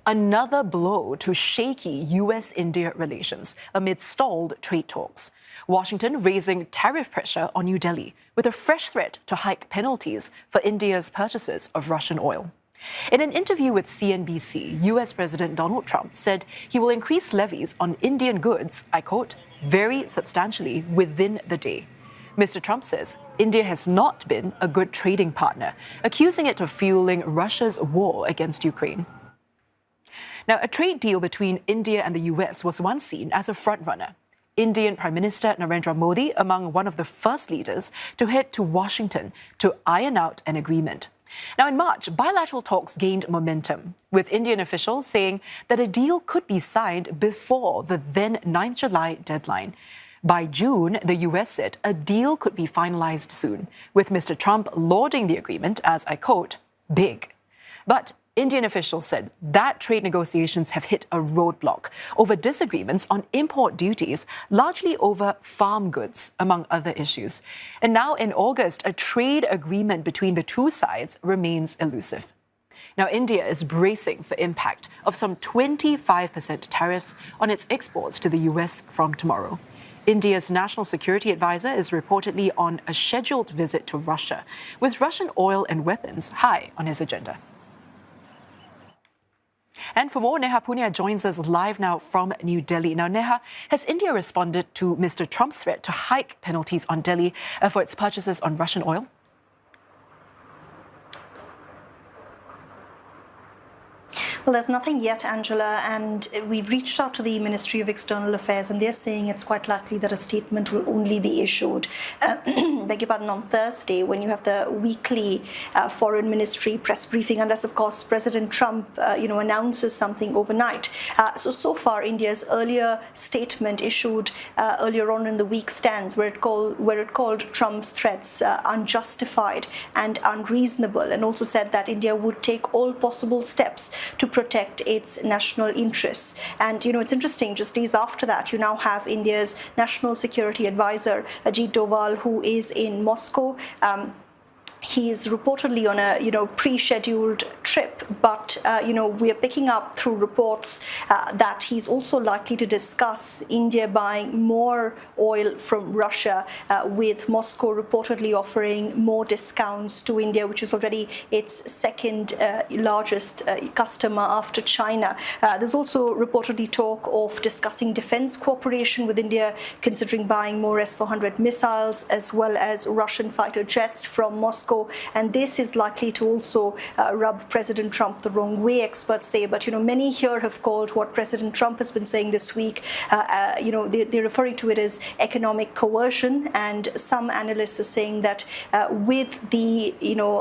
Another blow to shaky US-India relations amid stalled trade talks. Washington raising tariff pressure on New Delhi with a fresh threat to hike penalties for India's purchases of Russian oil. In an interview with CNBC, US President Donald Trump said he will increase levies on Indian goods, I quote, very substantially within the day. Mr. Trump says India has not been a good trading partner, accusing it of fueling Russia's war against Ukraine. Now, a trade deal between India and the US was once seen as a frontrunner. Indian Prime Minister Narendra Modi among one of the first leaders to head to Washington to iron out an agreement. Now, in March, bilateral talks gained momentum, with Indian officials saying that a deal could be signed before the then 9th July deadline. By June, the US said a deal could be finalized soon, with Mr. Trump lauding the agreement as, I quote, big. But Indian officials said that trade negotiations have hit a roadblock over disagreements on import duties, largely over farm goods, among other issues. And now in August, a trade agreement between the two sides remains elusive. Now, India is bracing for impact of some 25% tariffs on its exports to the US from tomorrow. India's national security advisor is reportedly on a scheduled visit to Russia, with Russian oil and weapons high on his agenda. And for more, Neha Poonia joins us live now from New Delhi. Now, Neha, has India responded to Mr. Trump's threat to hike penalties on Delhi for its purchases on Russian oil? Well, there's nothing yet, Angela, and we've reached out to the Ministry of External Affairs, and they're saying it's quite likely that a statement will only be issued, beg your pardon, on Thursday, when you have the weekly Foreign Ministry press briefing, unless, of course, President Trump, announces something overnight. So far, India's earlier statement issued earlier on in the week stands, where it called Trump's threats unjustified and unreasonable, and also said that India would take all possible steps to protect its national interests. And, it's interesting, just days after that, you now have India's National Security Advisor, Ajit Doval, who is in Moscow. He is reportedly on a pre-scheduled trip, but we are picking up through reports that he's also likely to discuss India buying more oil from Russia, with Moscow reportedly offering more discounts to India, which is already its second largest customer after China. There's also reportedly talk of discussing defense cooperation with India, considering buying more S-400 missiles as well as Russian fighter jets from Moscow. And this is likely to also rub President Trump the wrong way, experts say. But, many here have called what President Trump has been saying this week, they're referring to it as economic coercion. And some analysts are saying that with the,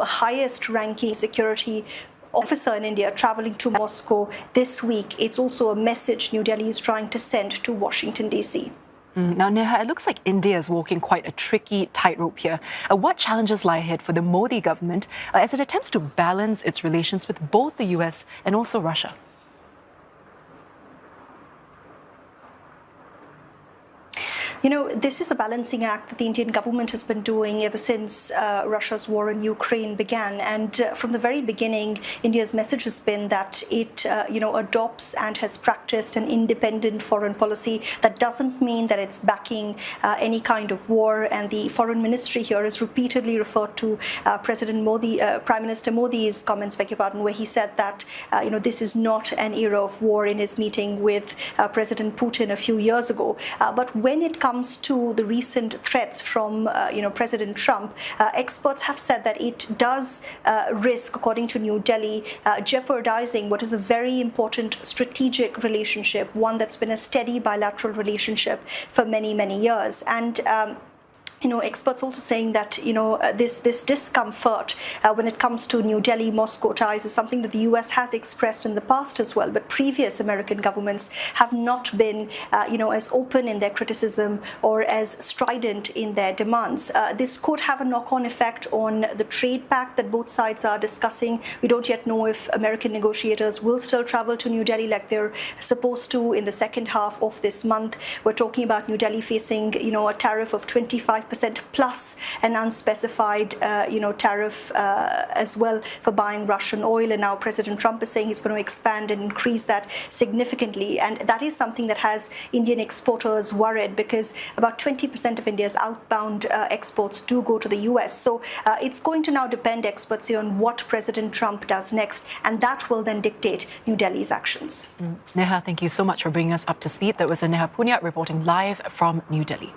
highest ranking security officer in India traveling to Moscow this week, it's also a message New Delhi is trying to send to Washington, D.C. Now, Neha, it looks like India is walking quite a tricky tightrope here. What challenges lie ahead for the Modi government as it attempts to balance its relations with both the US and also Russia? This is a balancing act that the Indian government has been doing ever since Russia's war in Ukraine began. And from the very beginning, India's message has been that it, adopts and has practiced an independent foreign policy. That doesn't mean that it's backing any kind of war. And the foreign ministry here has repeatedly referred to President Modi, Prime Minister Modi's comments, beg your pardon, where he said that, this is not an era of war, in his meeting with President Putin a few years ago. But when it comes to the recent threats from President Trump, experts have said that it does risk, according to New Delhi, jeopardizing what is a very important strategic relationship, one that's been a steady bilateral relationship for many, many years. And experts also saying that, this discomfort when it comes to New Delhi-Moscow ties is something that the US has expressed in the past as well. But previous American governments have not been, as open in their criticism or as strident in their demands. This could have a knock-on effect on the trade pact that both sides are discussing. We don't yet know if American negotiators will still travel to New Delhi like they're supposed to in the second half of this month. We're talking about New Delhi facing, a tariff of 25% 25% plus an unspecified, tariff as well for buying Russian oil. And now President Trump is saying he's going to expand and increase that significantly. And that is something that has Indian exporters worried, because about 20% of India's outbound exports do go to the US. So it's going to now depend, experts say, on what President Trump does next, and that will then dictate New Delhi's actions. Neha, thank you so much for bringing us up to speed. That was Neha Poonia reporting live from New Delhi.